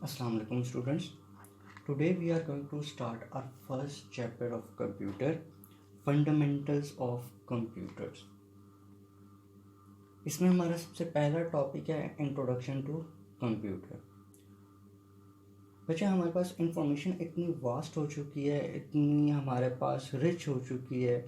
Assalamu alaikum students. Today we are going to start our first chapter of computer, fundamentals of computers. इसमें हमारा सबसे पहला topic है introduction to computer. बच्चे हमारे पास इंफॉर्मेशन इतनी वास्ट हो चुकी है, इतनी हमारे पास रिच हो चुकी है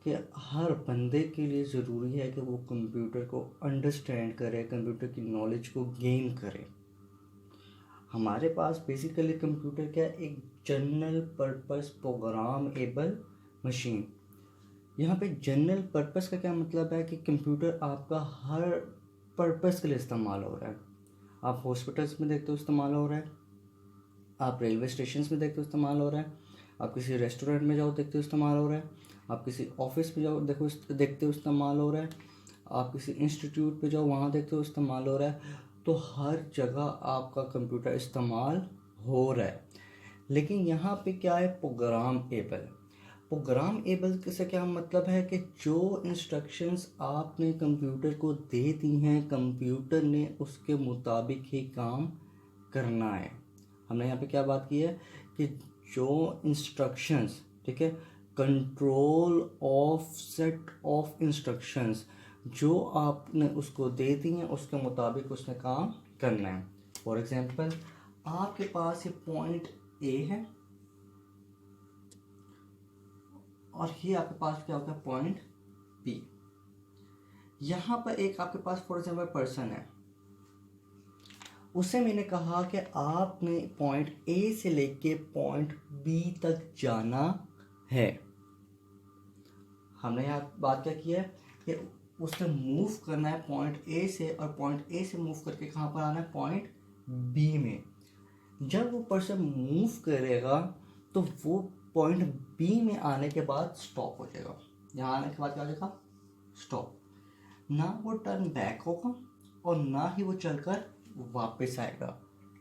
कि हर बंदे के लिए ज़रूरी है कि वो कंप्यूटर को अंडरस्टैंड करे, कंप्यूटर की नॉलेज को गेन करे। हमारे पास बेसिकली कंप्यूटर क्या है, एक जनरल पर्पस प्रोग्रामेबल मशीन। यहाँ पे जनरल पर्पस का क्या मतलब है कि कंप्यूटर आपका हर पर्पस के लिए इस्तेमाल हो रहा है। आप हॉस्पिटल्स में देखते हो इस्तेमाल हो रहा है, आप रेलवे स्टेशन में देखते हो इस्तेमाल हो रहा है, आप किसी रेस्टोरेंट में जाओ देखते हो इस्तेमाल हो रहा है, आप किसी ऑफिस में जाओ देखते हो इस्तेमाल हो रहा है, आप किसी इंस्टीट्यूट पे जाओ वहाँ देखते हो इस्तेमाल हो रहा है। तो हर जगह आपका कंप्यूटर इस्तेमाल हो रहा है। लेकिन यहाँ पे क्या है, प्रोग्रामेबल से क्या मतलब है कि जो इंस्ट्रक्शंस आपने कंप्यूटर को दे दी हैं, कंप्यूटर ने उसके मुताबिक ही काम करना है। हमने यहाँ पे क्या बात की है कि जो इंस्ट्रक्शंस, ठीक है, control of set of instructions जो आपने उसको दे दी हैं उसके मुताबिक उसने काम करना है। फॉर एग्जांपल आपके पास ये पॉइंट ए है और ये आपके पास क्या होगा, पॉइंट बी। यहाँ पर एक आपके पास फॉर एग्जांपल पर्सन है, उससे मैंने कहा कि आपने पॉइंट ए से लेके पॉइंट बी तक जाना है। हमने यहाँ बात क्या की है कि उसने मूव करना है पॉइंट ए से, और पॉइंट ए से मूव करके कहाँ पर आना है, पॉइंट बी में। जब वो पर्सन मूव करेगा तो वो पॉइंट बी में आने के बाद स्टॉप हो जाएगा। यहाँ आने के बाद क्या हो जाएगा, स्टॉप। ना वो टर्न बैक होगा और ना ही वो चलकर वापस आएगा।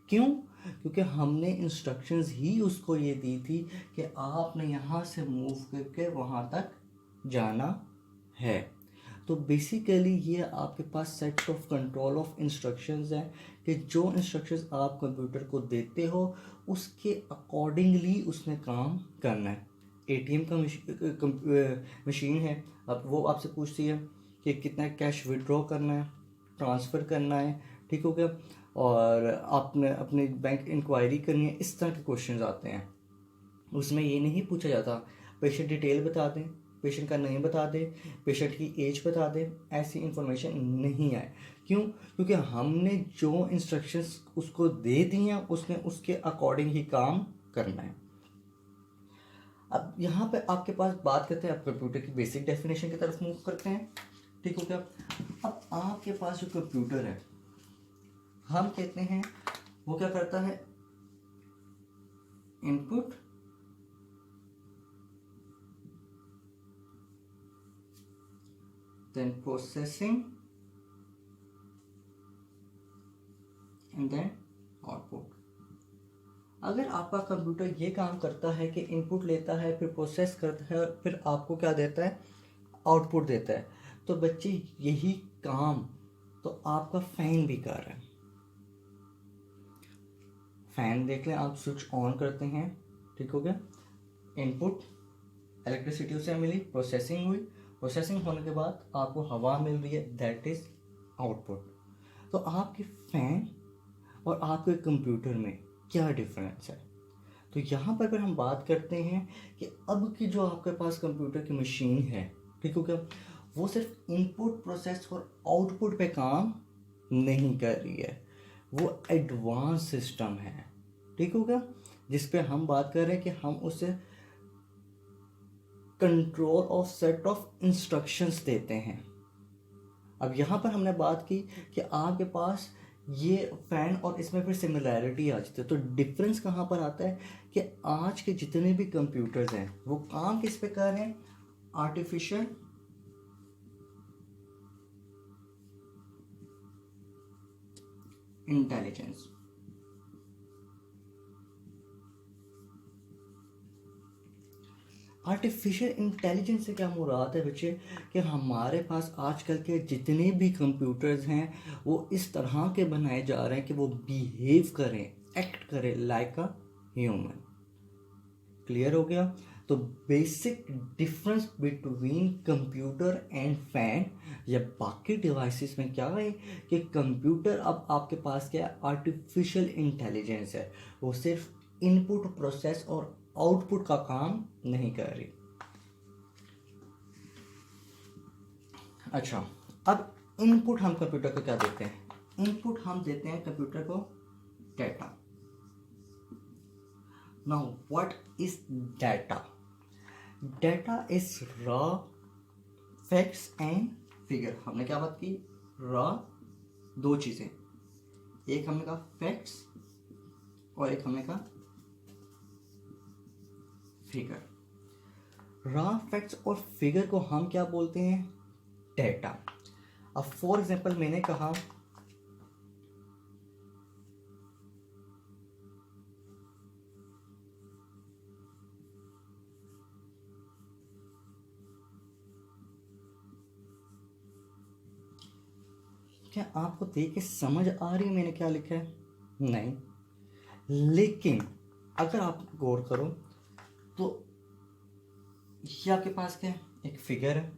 क्यों? क्योंकि हमने इंस्ट्रक्शंस ही उसको ये दी थी कि आपने यहाँ से मूव करके वहाँ तक जाना है। तो बेसिकली ये आपके पास set of control of instructions हैं कि जो इंस्ट्रक्शंस आप कंप्यूटर को देते हो उसके अकॉर्डिंगली उसने काम करना है। एटीएम का मशीन है, अब वो आपसे पूछती है कि कितना कैश विड्रॉ करना है, ट्रांसफ़र करना है, ठीक हो गया, और आपने अपनी बैंक इंक्वायरी करनी है। इस तरह के क्वेश्चंस आते हैं। उसमें ये नहीं पूछा जाता पेशेंट डिटेल बता दें, पेशेंट का नेम बता दें, पेशेंट की एज बता दें, ऐसी इंफॉर्मेशन नहीं आए। क्यों? क्योंकि हमने जो इंस्ट्रक्शंस उसको दे दी हैं उसने उसके अकॉर्डिंग ही काम करना है। अब यहाँ पे आपके पास बात करते हैं, आप कंप्यूटर की बेसिक डेफिनेशन की तरफ मूव करते हैं, ठीक हो गया। अब आपके पास जो कंप्यूटर है, हम कहते हैं वो क्या करता है, input then processing and then output। अगर आपका कंप्यूटर ये काम करता है कि इनपुट लेता है, फिर प्रोसेस करता है, फिर आपको क्या देता है, आउटपुट देता है, तो बच्चे यही काम तो आपका फैन भी कर रहा है। फैन देख लें, आप स्विच ऑन करते हैं, ठीक हो गया, इनपुट इलेक्ट्रिसिटी उसे मिली, प्रोसेसिंग हुई, प्रोसेसिंग होने के बाद आपको हवा मिल रही है, दैट इज आउटपुट। तो आपके फैन और आपके कंप्यूटर में क्या डिफरेंस है? तो यहाँ पर अगर हम बात करते हैं कि अब की जो आपके पास कंप्यूटर की मशीन है, ठीक हो गया, वो सिर्फ इनपुट प्रोसेस और आउटपुट पे काम नहीं कर रही है, वो एडवांस सिस्टम है, ठीक हो गया, जिस पे हम बात कर रहे हैं कि हम उसे control of set of instructions देते हैं। अब यहाँ पर हमने बात की कि आपके पास ये फैन और इसमें फिर सिमिलैरिटी आ जाती है। तो डिफरेंस कहाँ पर आता है कि आज के जितने भी कंप्यूटर्स हैं वो काम किस पे कर रहे हैं, आर्टिफिशियल इंटेलिजेंस। आर्टिफिशियल इंटेलिजेंस से क्या मुराद है बच्चे, कि हमारे पास आजकल के जितने भी कंप्यूटर्स हैं वो इस तरह के बनाए जा रहे हैं कि वो बिहेव करें, एक्ट करे लाइक अ ह्यूमन। क्लियर हो गया? तो basic difference between computer and fan या बाकी डिवाइसेस में क्या है कि कंप्यूटर अब आपके पास क्या है, आर्टिफिशियल इंटेलिजेंस है, वो सिर्फ इनपुट प्रोसेस और आउटपुट का काम नहीं कर रही। अच्छा, अब इनपुट हम कंप्यूटर को क्या देते हैं? इनपुट हम देते हैं कंप्यूटर को data. Now what is data? Data is raw facts and figure. हमने क्या बात की? रॉ, दो चीजें, एक हमने कहा फैक्ट्स और एक हमने कहा फिगर। रॉ फैक्ट्स और फिगर को हम क्या बोलते हैं? डेटा। अब फॉर एग्जाम्पल मैंने कहा क्या आपको देख के समझ आ रही है मैंने क्या लिखा है? नहीं, लेकिन अगर आप गौर करो तो ये आपके पास क्या है? एक फिगर है,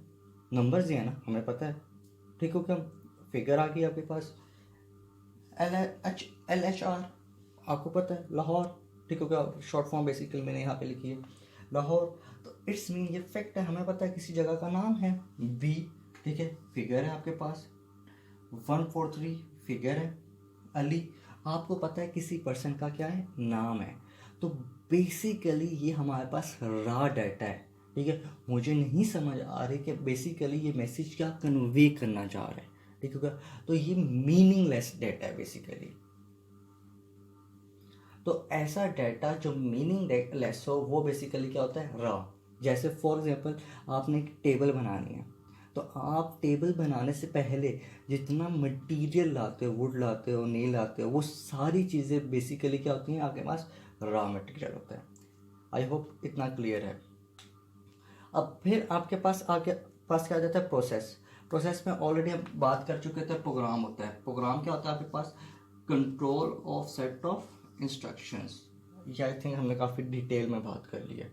नंबर्स ही है ना, हमें पता है, ठीक हो क्या? फिगर आ गई आपके पास, LHR आपको पता है, लाहौर, ठीक हो क्या? शॉर्ट फॉर्म बेसिकली मैंने यहाँ पे लिखी है लाहौर। तो इट्स मीन ये फैक्ट है, हमें पता है किसी जगह का नाम है बी, ठीक है? फिगर है आपके पास 143, फिगर है अली, आपको पता है किसी पर्सन का क्या है? नाम है। तो बेसिकली ये हमारे पास रॉ डाटा है, ठीक है? मुझे नहीं समझ आ रही कि बेसिकली ये मैसेज क्या कन्वे करना चाह रहा है, ठीक है? तो ये मीनिंगलेस डाटा है बेसिकली। तो ऐसा डाटा जो मीनिंगलेस हो वो बेसिकली क्या होता है? रॉ। जैसे फॉर एग्जांपल आपने एक टेबल बनानी है, तो आप टेबल बनाने से पहले जितना मटेरियल लाते हो, वुड लाते हो, नेल लाते हो, वो सारी चीज़ें बेसिकली क्या होती हैं? आपके पास रॉ मटेरियल होता है। आई होप इतना क्लियर है। अब फिर आपके पास क्या आ जाता है? प्रोसेस। प्रोसेस में ऑलरेडी हम बात कर चुके थे, प्रोग्राम होता है। प्रोग्राम क्या होता है आपके पास? Control of set of instructions. ये आई थिंक हमने काफ़ी डिटेल में बात कर ली है।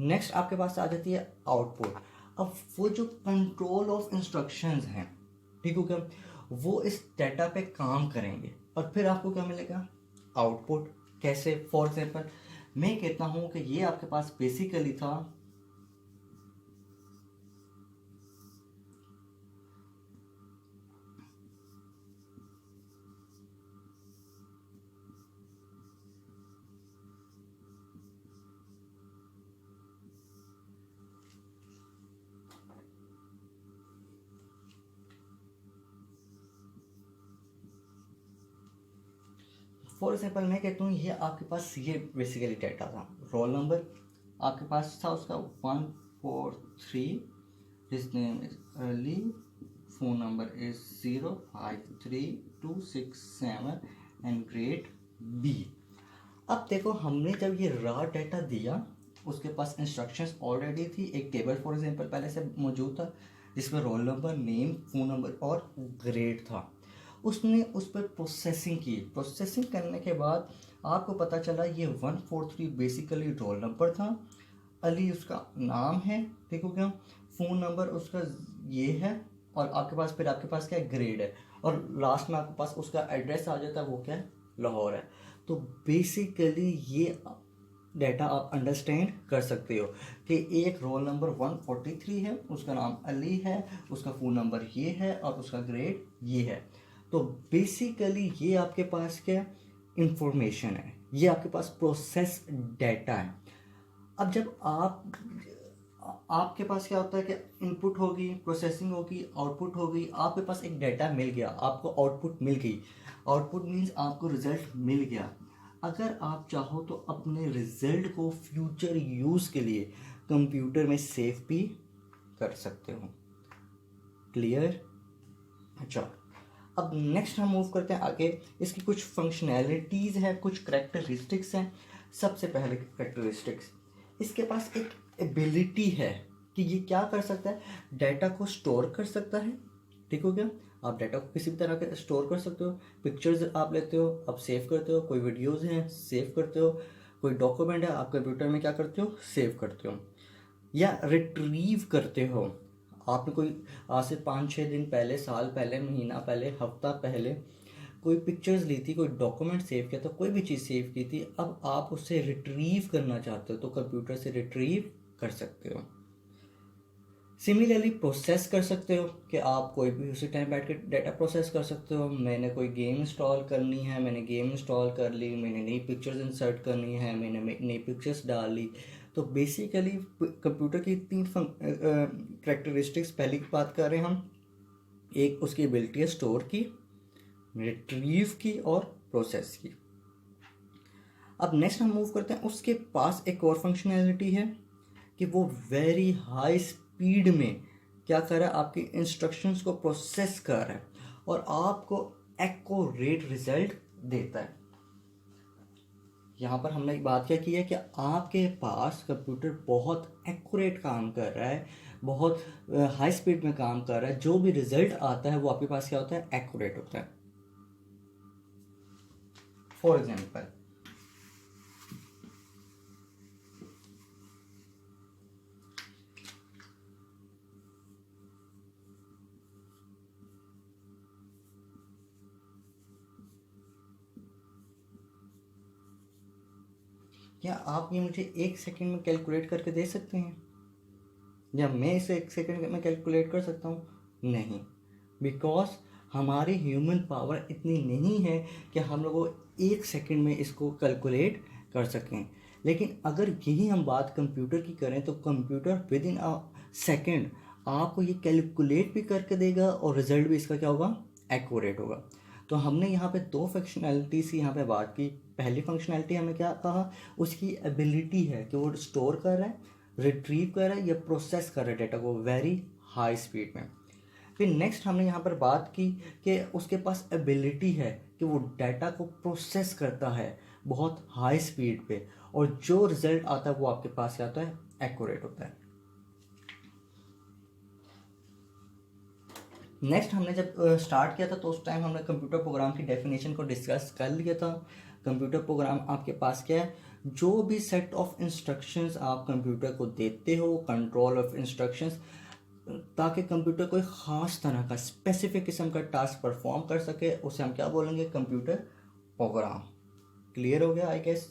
नेक्स्ट आपके पास आ जाती है आउटपुट। अब वो जो कंट्रोल ऑफ इंस्ट्रक्शंस हैं, ठीक हो क्या, वो इस डाटा पे काम करेंगे और फिर आपको क्या मिलेगा? आउटपुट। कैसे? फॉर एग्जांपल मैं कहता हूँ कि ये आपके पास बेसिकली था फॉर एग्जाम्पल मैं कहता हूँ ये आपके पास ये बेसिकली डाटा था, रोल नंबर आपके पास था उसका 143, his name is Ali, phone number is 053267 and grade B. अब देखो हमने जब ये रॉ डाटा दिया, उसके पास इंस्ट्रक्शंस ऑलरेडी थी, एक टेबल फॉर एग्जांपल पहले से मौजूद था जिसमें roll number, name, phone number और ग्रेड था। उसने उस पर प्रोसेसिंग की। प्रोसेसिंग करने के बाद आपको पता चला ये 143 बेसिकली रोल नंबर था, अली उसका नाम है, ठीक हो गया? फ़ोन नंबर उसका ये है और आपके पास क्या ग्रेड है, और लास्ट में आपके पास उसका एड्रेस आ जाता है, वो क्या है? लाहौर है। तो बेसिकली ये डाटा आप अंडरस्टैंड कर सकते हो कि एक रोल नंबर 143 है, उसका नाम अली है, उसका फ़ोन नंबर ये है और उसका ग्रेड ये है। तो बेसिकली ये आपके पास क्या इंफॉर्मेशन है, ये आपके पास प्रोसेस डाटा है। अब जब आपके पास क्या होता है कि इनपुट होगी, प्रोसेसिंग होगी, आउटपुट होगी, आपके पास एक डाटा मिल गया, आपको आउटपुट मिल गई। आउटपुट मीन्स आपको रिजल्ट मिल गया। अगर आप चाहो तो अपने रिजल्ट को फ्यूचर यूज़ के लिए कंप्यूटर में सेव भी कर सकते हो। क्लियर? अच्छा, अब नेक्स्ट हम मूव करते हैं आगे। इसकी कुछ फंक्शनैलिटीज़ हैं, कुछ करेक्टरिस्टिक्स हैं। सबसे पहले करेक्टरिस्टिक्स, इसके पास एक एबिलिटी है कि ये क्या कर सकता है? डाटा को स्टोर कर सकता है, ठीक हो गया। आप डाटा को किसी भी तरह का स्टोर कर सकते हो, पिक्चर्स आप लेते हो, आप सेव करते हो, कोई वीडियोस हैं सेव करते हो, कोई डॉक्यूमेंट है आप कंप्यूटर में क्या करते हो, सेव करते हो, या रिट्रीव करते हो। आपने कोई आज से 5-6 दिन पहले, साल पहले, महीना पहले, हफ्ता पहले कोई पिक्चर्स ली थी, कोई डॉक्यूमेंट सेव किया था, कोई भी चीज़ सेव की थी, अब आप उससे रिट्रीव करना चाहते हो तो कंप्यूटर से रिट्रीव कर सकते हो। सिमिलरली प्रोसेस कर सकते हो कि आप कोई भी उसी टाइम बैठ के डाटा प्रोसेस कर सकते हो। मैंने कोई गेम इंस्टॉल करनी है, मैंने गेम इंस्टॉल कर ली, मैंने नई पिक्चर्स इंसर्ट करनी है, मैंने नई पिक्चर्स डाल ली। तो बेसिकली कंप्यूटर की 3 करेक्टरिस्टिक्स, पहली की बात कर रहे हैं हम, एक उसकी एबिलिटी है स्टोर की, रिट्रीव की और प्रोसेस की। अब नेक्स्ट हम मूव करते हैं, उसके पास एक और फंक्शनैलिटी है कि वो वेरी हाई स्पीड में क्या कर रहा है, आपकी इंस्ट्रक्शंस को प्रोसेस कर रहा है और आपको एक्यूरेट रिजल्ट देता है। यहाँ पर हमने एक बात क्या की है कि आपके पास कंप्यूटर बहुत एक्यूरेट काम कर रहा है, बहुत हाई स्पीड में काम कर रहा है, जो भी रिजल्ट आता है वो आपके पास क्या होता है, एक्यूरेट होता है। फॉर एग्जाम्पल, क्या आप ये मुझे 1 सेकंड में कैलकुलेट करके दे सकते हैं, या मैं इसे 1 सेकंड में कैलकुलेट कर सकता हूँ? नहीं, बिकॉज हमारी ह्यूमन पावर इतनी नहीं है कि हम लोग 1 सेकंड में इसको कैलकुलेट कर सकें। लेकिन अगर यही हम बात कंप्यूटर की करें तो computer with in a second आपको ये कैलकुलेट भी करके देगा और रिजल्ट भी इसका क्या होगा, एक्यूरेट होगा। तो हमने यहाँ पे 2 फंक्शनैलिटीज़ की यहाँ पे बात की। पहली फंक्शनैलिटी हमें क्या कहा, उसकी एबिलिटी है कि वो स्टोर कर रहा है, रिट्रीव कर रहा है या प्रोसेस कर रहा है डेटा को वेरी हाई स्पीड में। फिर नेक्स्ट हमने यहाँ पर बात की कि उसके पास एबिलिटी है कि वो डाटा को प्रोसेस करता है बहुत हाई स्पीड पे, और जो रिजल्ट आता है वो आपके पास क्या होता है, एक्यूरेट होता है। नेक्स्ट हमने जब स्टार्ट किया था तो उस टाइम हमने कंप्यूटर प्रोग्राम की डेफिनेशन को डिस्कस कर लिया था। कंप्यूटर प्रोग्राम आपके पास क्या है, जो भी सेट ऑफ इंस्ट्रक्शंस आप कंप्यूटर को देते हो, कंट्रोल ऑफ इंस्ट्रक्शंस, ताकि कंप्यूटर कोई ख़ास तरह का स्पेसिफिक किस्म का टास्क परफॉर्म कर सके, उसे हम क्या बोलेंगे, कंप्यूटर प्रोग्राम। क्लियर हो गया आई गेस।